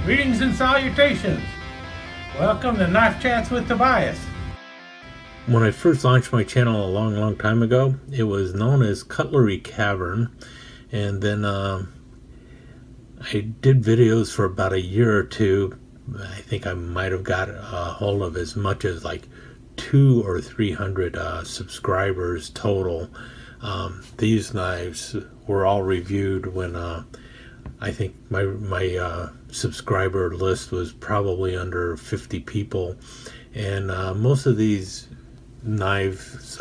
Greetings and salutations. Welcome to Knife Chats with Tobias. When I first launched my channel a long time ago, it was known as Cutlery Cavern. And then I did videos for about a year or two. I think I might have got a hold of as much as like 200 or 300 subscribers total. These knives were all reviewed when I think my subscriber list was probably under 50 people, and most of these knives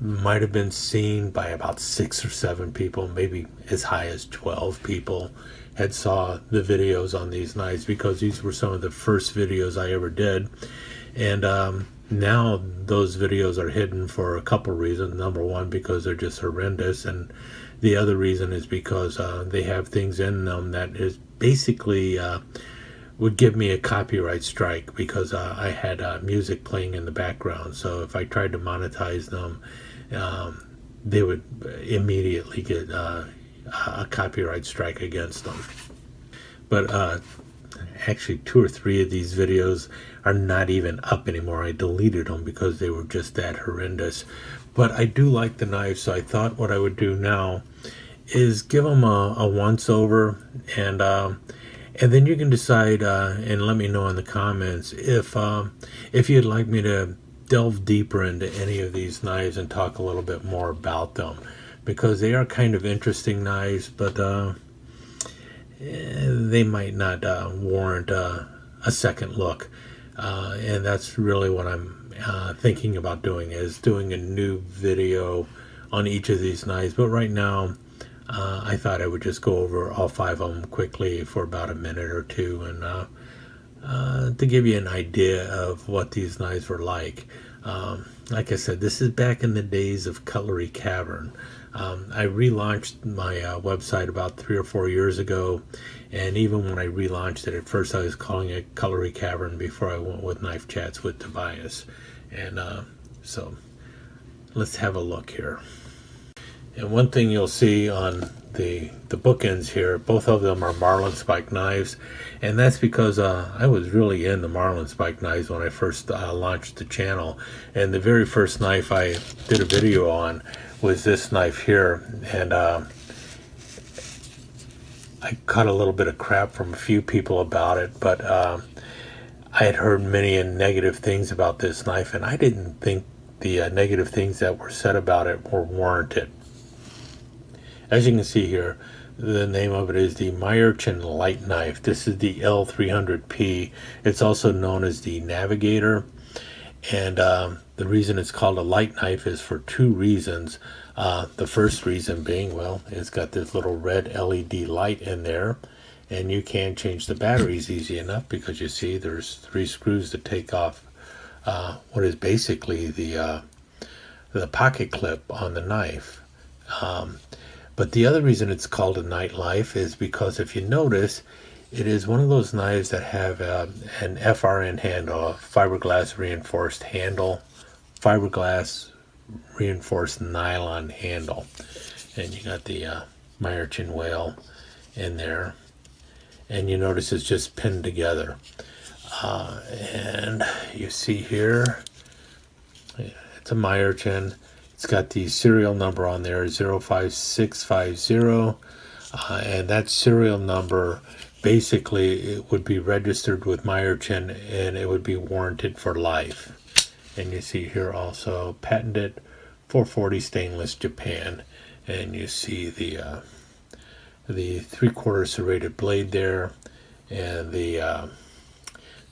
might have been seen by about 6 or 7 people, maybe as high as 12 people had saw the videos on these knives, because these were some of the first videos I ever did. And now those videos are hidden for a couple reasons. Number one, because they're just horrendous, and the other reason is because they have things in them that is basically would give me a copyright strike, because I had music playing in the background. So if I tried to monetize them, they would immediately get a copyright strike against them. But actually 2 or 3 of these videos are not even up anymore. I deleted them because they were just that horrendous. But I do like the knives, so I thought what I would do now is give them a once over, and then you can decide and let me know in the comments if you'd like me to delve deeper into any of these knives and talk a little bit more about them, because they are kind of interesting knives, but they might not warrant a second look, and that's really what I'm thinking about doing, is doing a new video on each of these knives. But right now I thought I would just go over all 5 of them quickly for about a minute or two, and to give you an idea of what these knives were like. Like I said, this is back in the days of Cutlery Cavern. I relaunched my website about 3 or 4 years ago, and even when I relaunched it, at first I was calling it Cutlery Cavern before I went with Knife Chats with Tobias. And so let's have a look here. And one thing you'll see on the bookends here, both of them are marlin spike knives, and that's because I was really into marlin spike knives when I first launched the channel. And the very first knife I did a video on was this knife here, and I caught a little bit of crap from a few people about it, but I had heard many negative things about this knife, and I didn't think the negative things that were said about it were warranted. As you can see here, the name of it is the Meyerchin light knife. This is the L300P. It's also known as the Navigator, and the reason it's called a light knife is for 2 reasons. The first reason being, well, it's got this little red LED light in there, and you can change the batteries easy enough, because you see there's 3 screws to take off what is basically the pocket clip on the knife. But the other reason it's called a night life is because, if you notice, it is one of those knives that have an FRN handle, a fiberglass reinforced handle, fiberglass reinforced nylon handle, and you got the Meyerchin whale in there, and you notice it's just pinned together, and you see here it's a Meyerchin. It's got the serial number on there, 05650, and that serial number basically it would be registered with Meyerchin, and it would be warranted for life. And you see here also patented 440 stainless, Japan, and you see the 3/4 serrated blade there, and the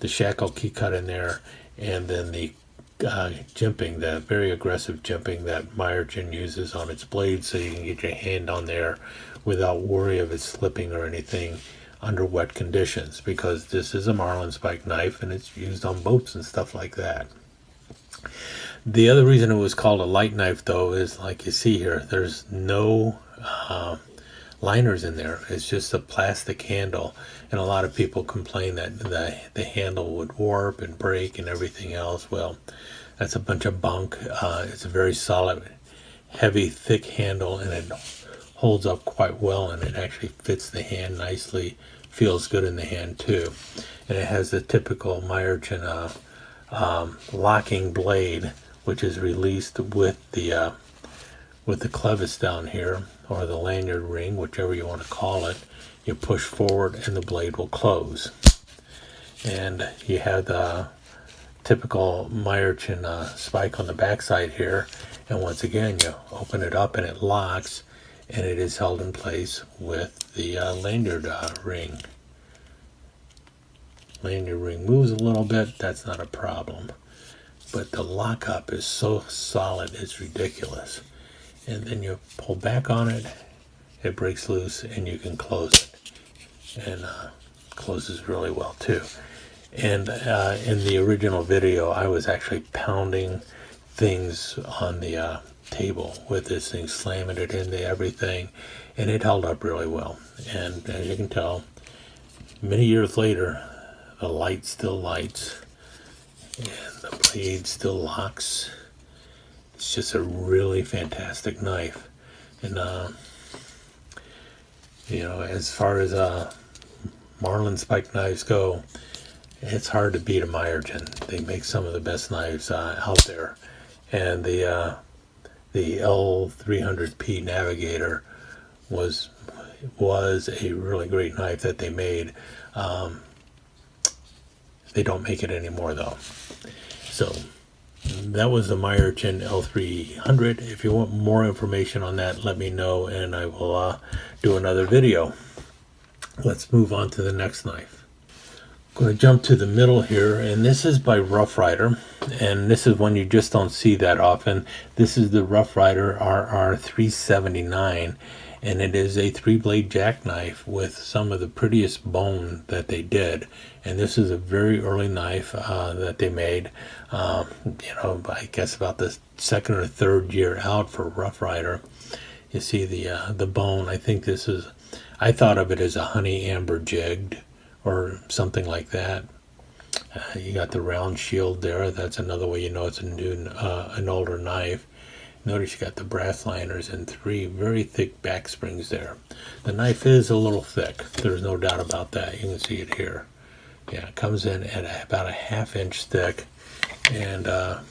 shackle key cut in there, and then the jimping, that very aggressive jimping that Meyerchin uses on its blade, so you can get your hand on there without worry of it slipping or anything under wet conditions, because this is a marlin spike knife and it's used on boats and stuff like that. The other reason it was called a light knife, though, is like you see here, there's no liners in there. It's just a plastic handle, and a lot of people complain that the handle would warp and break and everything else. Well, that's a bunch of bunk. It's a very solid, heavy, thick handle, and it holds up quite well, and it actually fits the hand nicely feels good in the hand too. And it has the typical Meyerchin locking blade, which is released with the clevis down here, or the lanyard ring, whichever you want to call it. You push forward and the blade will close. And you have the typical Meyerchin spike on the backside here, and once again you open it up and it locks, and it is held in place with the lanyard ring. Lanyard ring moves a little bit, that's not a problem, but the lockup is so solid it's ridiculous. And then you pull back on it, it breaks loose, and you can close it, and closes really well too. And in the original video, I was actually pounding things on the table with this thing, slamming it into everything, and it held up really well. And as you can tell, many years later, the light still lights, and the blade still locks. It's just a really fantastic knife. And you know, as far as marlin spike knives go, it's hard to beat a Meyerchin. They make some of the best knives out there. And the L300P Navigator was a really great knife that they made. They don't make it anymore though. So that was the Meyerchin L300. If you want more information on that, let me know and I will do another video. Let's move on to the next knife. I'm going to jump to the middle here, and this is by Rough Rider, and this is one you just don't see that often. This is the Rough Rider RR379, and it is a 3-blade jackknife with some of the prettiest bone that they did. And this is a very early knife that they made, you know, I guess about the second or third year out for Rough Rider. You see the bone. I think this is, I thought of it as a honey amber jigged or something like that. You got the round shield there. That's another way you know it's an older knife. Notice you got the brass liners and 3 very thick back springs there. The knife is a little thick. There's no doubt about that. You can see it here. Yeah, it comes in at about a 1/2 inch thick, and a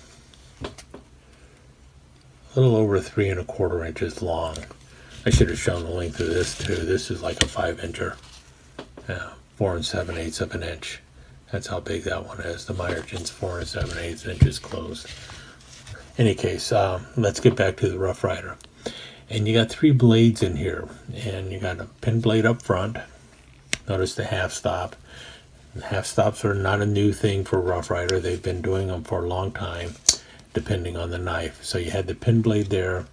little over 3 1/4 inches long. I should have shown the length of this too. This is like a 5-incher. 4 7/8 of an inch. That's how big that one is. The Meyerchin's 4 7/8 inches closed. Any case, let's get back to the Rough Rider. And you got 3 blades in here, and you got a pin blade up front. Notice the half stop. Half stops are not a new thing for Rough Rider. They've been doing them for a long time, depending on the knife. So you had the pin blade there.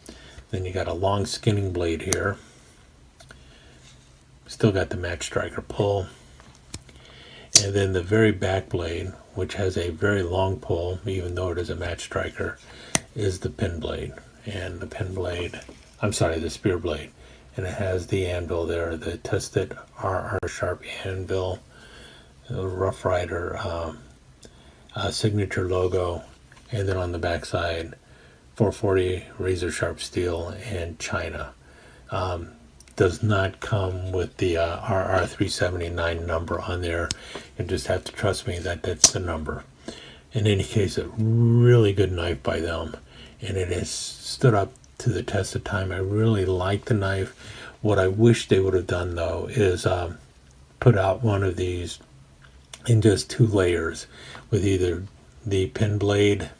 Then you got a long skinning blade here. Still got the match striker pull. And then the very back blade, which has a very long pull, even though it is a match striker, is the pin blade. And the pin blade, I'm sorry, the spear blade. And it has the anvil there, the tested RR Sharp anvil, the Rough Rider signature logo, and then on the back side, 440 razor sharp steel and China. Does not come with the RR379 number on there. You just have to trust me that that's the number. In any case, a really good knife by them, and it has stood up to the test of time. I really like the knife. What I wish they would have done though is put out one of these in just 2 layers with either the pin blade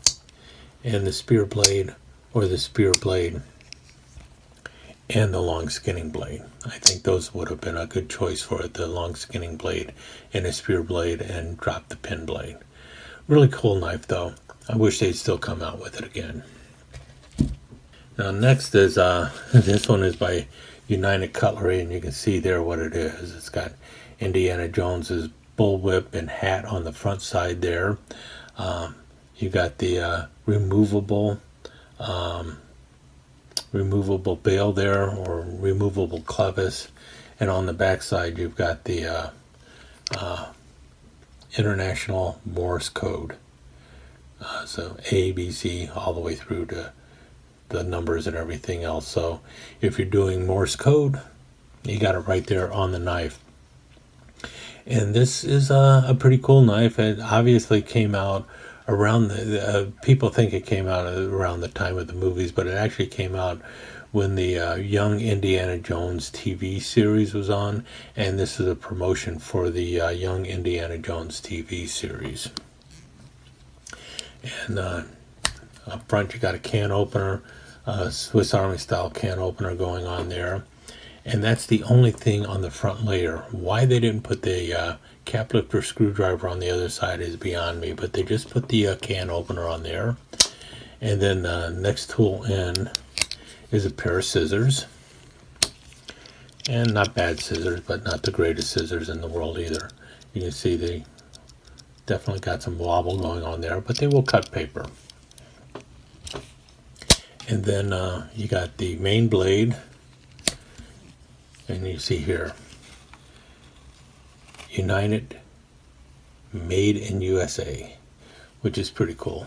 and the spear blade, or the spear blade and the long skinning blade. I think those would have been a good choice for it, the long skinning blade and a spear blade, and drop the pin blade. Really cool knife though. I wish they'd still come out with it again. Now next is, this one is by United Cutlery, and you can see there what it is. It's got Indiana Jones's bullwhip and hat on the front side there. You got the removable bail there, or removable clevis, and on the back side you've got the International Morse code. So A, B, C, all the way through to the numbers and everything else. So if you're doing Morse code, you got it right there on the knife. And this is a pretty cool knife. It obviously came out around people think it came out around the time of the movies, but it actually came out when the Young Indiana Jones TV series was on, and this is a promotion for the Young Indiana Jones TV series. And up front you got a can opener, Swiss Army style can opener going on there. And that's the only thing on the front layer. Why they didn't put the cap lifter screwdriver on the other side is beyond me, but they just put the can opener on there. And then next tool in is a pair of scissors. And not bad scissors, but not the greatest scissors in the world either. You can see they definitely got some wobble going on there, but they will cut paper. And then you got the main blade. And you see here, United, made in USA, which is pretty cool.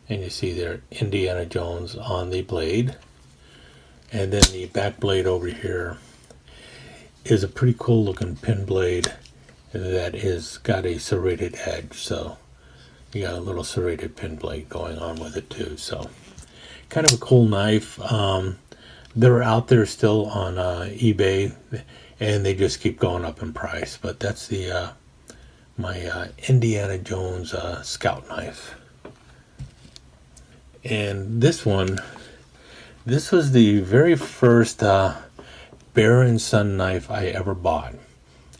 And you see there, Indiana Jones on the blade. And then the back blade over here is a pretty cool looking pin blade that is got a serrated edge. So you got a little serrated pin blade going on with it too. So kind of a cool knife. They're out there still on eBay, and they just keep going up in price. But that's the my Indiana Jones Scout knife. And this one, this was the very first Bear & Son knife I ever bought.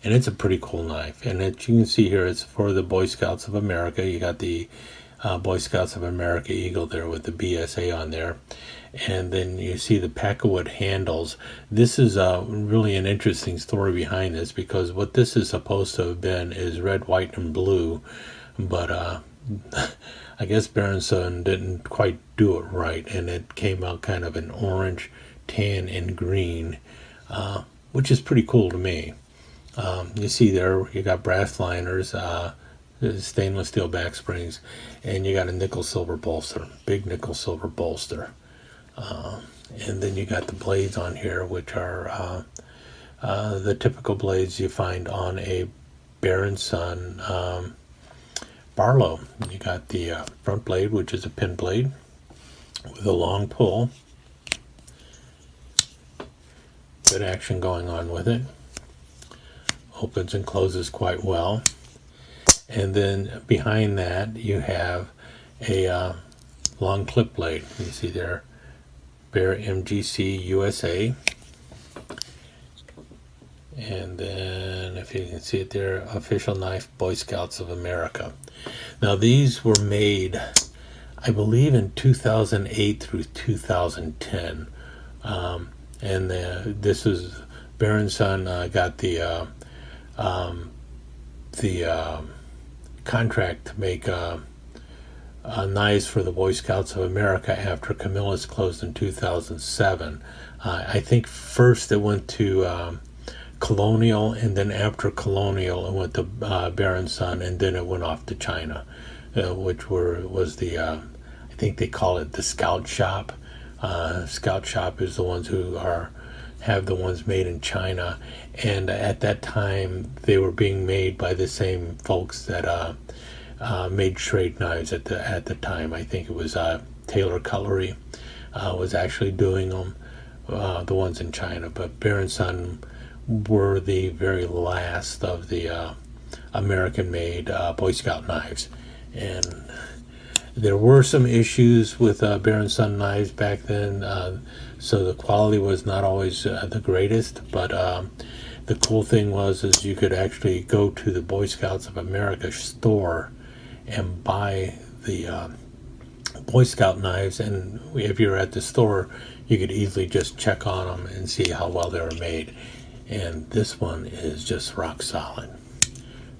And it's a pretty cool knife. And you can see here, it's for the Boy Scouts of America. You got the Boy Scouts of America Eagle there with the BSA on there. And then you see the Packwood handles. This is really an interesting story behind this, because what this is supposed to have been is red, white, and blue. But I guess Bear & Son didn't quite do it right, and it came out kind of an orange, tan, and green, which is pretty cool to me. You see there, you got brass liners, stainless steel back springs, and you got a nickel silver bolster, big nickel silver bolster. And then you got the blades on here, which are the typical blades you find on a Bear & Son Barlow. You got the front blade, which is a pin blade with a long pull. Good action going on with it. Opens and closes quite well. And then behind that you have a long clip blade. You see there, Bear MGC USA. And then if you can see it there, official knife, Boy Scouts of America. Now these were made, I believe, in 2008 through 2010. And this is Bear & Son got the contract to make knives for the Boy Scouts of America after Camillus closed in 2007. I think first it went to Colonial, and then after Colonial it went to Bear & Son, and then it went off to China, which was the I think they call it the Scout Shop. Scout Shop is the ones who have the ones made in China, and at that time they were being made by the same folks that made trade knives at the time. I think it was Taylor Cutlery was actually doing them, the ones in China, but Bear & Son were the very last of the American-made Boy Scout knives. And there were some issues with Bear & Son knives back then, so the quality was not always the greatest, but the cool thing was you could actually go to the Boy Scouts of America store and buy the Boy Scout knives, and if you're at the store you could easily just check on them and see how well they were made. And this one is just rock solid.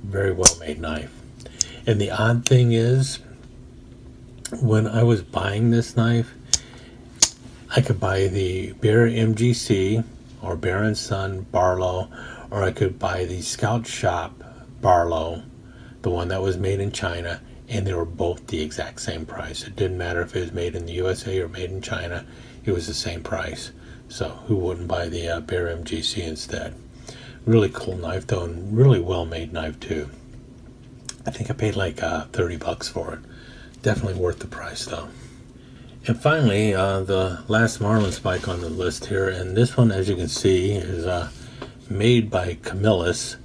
Very well made knife. And the odd thing is, when I was buying this knife, I could buy the Bear MGC or Bear & Son Barlow, or I could buy the Scout Shop Barlow, the one that was made in China, and they were both the exact same price. It didn't matter if it was made in the USA or made in China, it was the same price. So who wouldn't buy the Bear MGC instead? Really cool knife though, and really well made knife too. I think I paid like $30 for it. Definitely worth the price though. And finally, the last marlin spike on the list here, and this one, as you can see, is made by Camillus,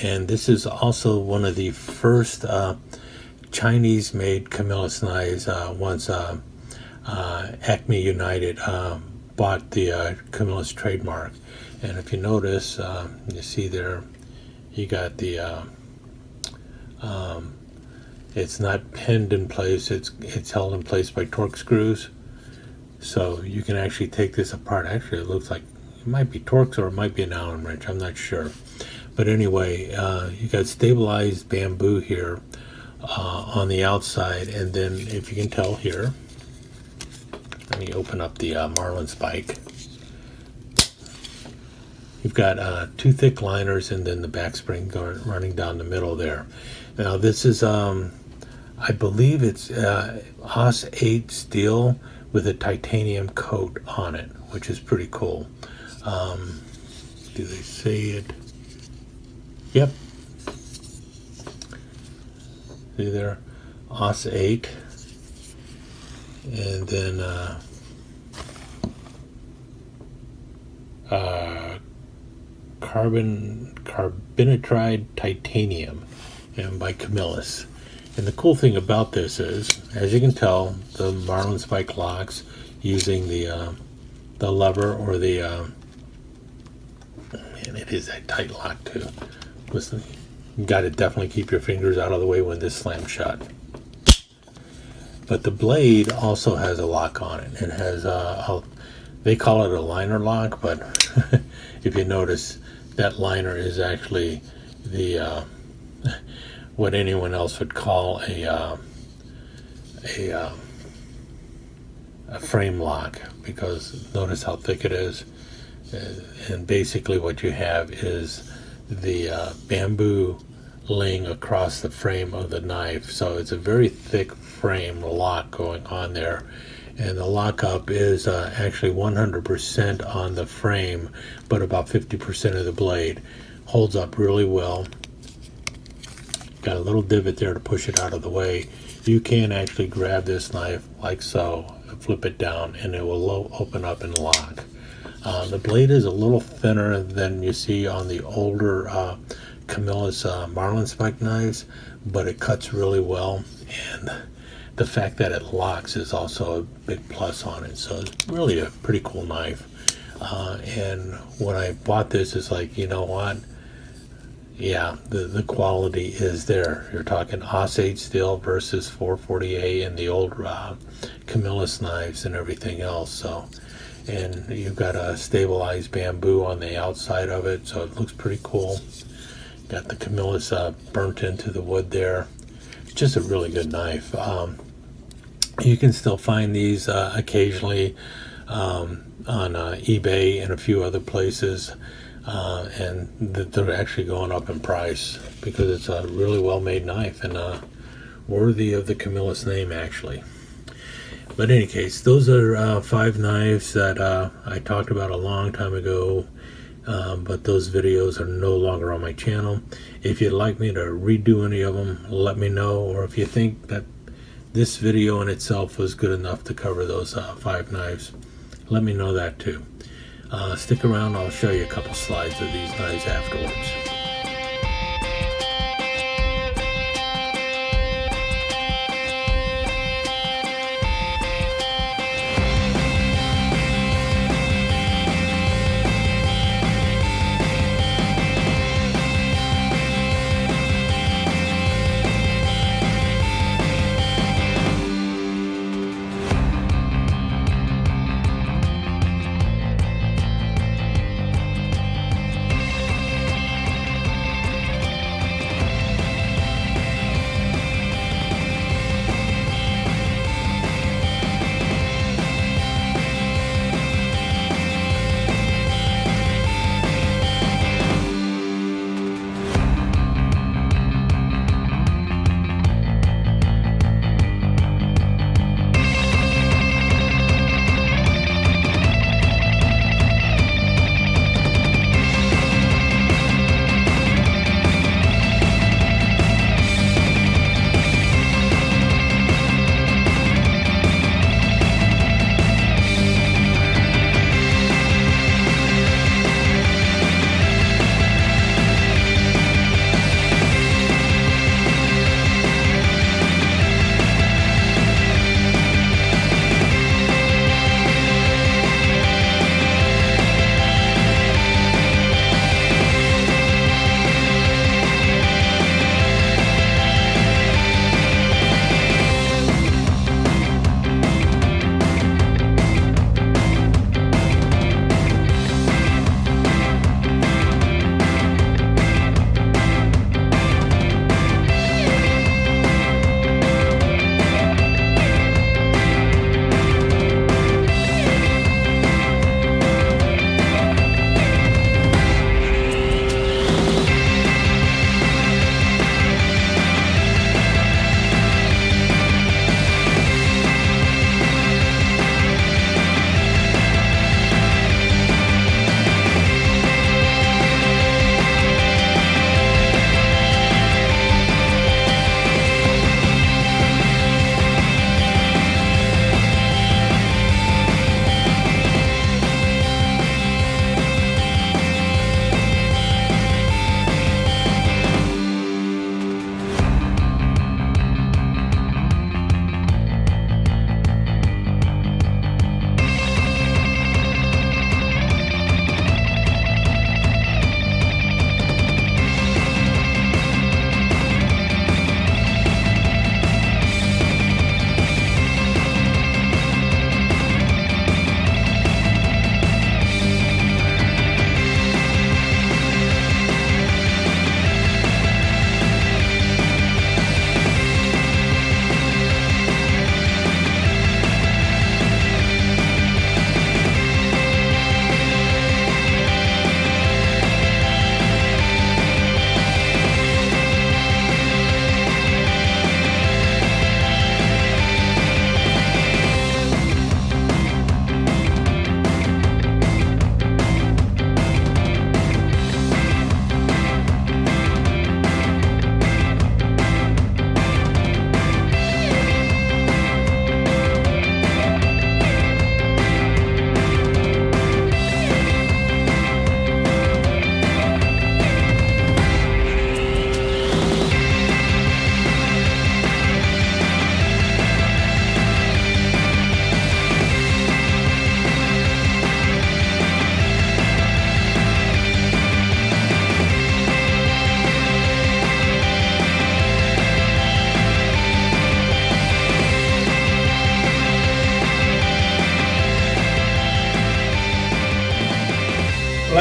and this is also one of the first Chinese-made Camillus knives. Once Acme United bought the Camillus trademark, and if you notice, you see there, you got the it's not pinned in place, it's held in place by torque screws, so you can actually take this apart. Actually, it looks like it might be Torx or it might be an Allen wrench, I'm not sure. But anyway, you got stabilized bamboo here on the outside, and then if you can tell here, let me open up the marlin spike. You've got two thick liners and then the back spring running down the middle there. Now this is, I believe it's Os 8 steel with a titanium coat on it, which is pretty cool. Do they say it? Yep. See there? Os 8. And then carbonitride titanium, and by Camillus. And the cool thing about this is, as you can tell, the marlin spike locks using the lever or the and it is a tight lock too. Listen, you got to definitely keep your fingers out of the way when this slams shut. But the blade also has a lock on it, and has they call it a liner lock, but if you notice, that liner is actually the what anyone else would call a frame lock, because notice how thick it is, and basically what you have is the bamboo laying across the frame of the knife, so it's a very thick frame lock going on there. And the lockup is actually 100% on the frame, but about 50% of the blade. Holds up really well. Got a little divot there to push it out of the way. You can actually grab this knife like so, flip it down, and it will open up and lock. The blade is a little thinner than you see on the older Camillus marlin spike knives, but it cuts really well, and the fact that it locks is also a big plus on it. So it's really a pretty cool knife. And when I bought this, it's like, you know what? Yeah, the quality is there. You're talking Os 8 steel versus 440A and the old Camillus knives and everything else. So, and you've got a stabilized bamboo on the outside of it, so it looks pretty cool. Got the Camillus burnt into the wood there. Just a really good knife. You can still find these occasionally on eBay and a few other places, and they're actually going up in price because it's a really well made knife and worthy of the Camillus name actually. But in any case, those are 5 knives that I talked about a long time ago, but those videos are no longer on my channel. If you'd like me to redo any of them, let me know, or if you think that this video in itself was good enough to cover those 5 knives, let me know that too. Stick around, I'll show you a couple slides of these knives afterwards.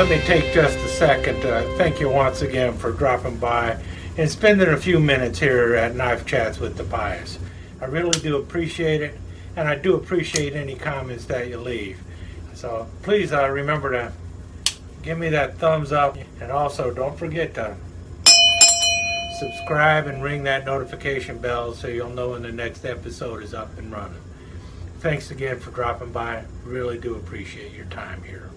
let me take just a second to thank you once again for dropping by and spending a few minutes here at Knife Chats with the Pious. I really do appreciate it, and I do appreciate any comments that you leave. So please remember to give me that thumbs up, and also don't forget to subscribe and ring that notification bell so you'll know when the next episode is up and running. Thanks again for dropping by. Really do appreciate your time here.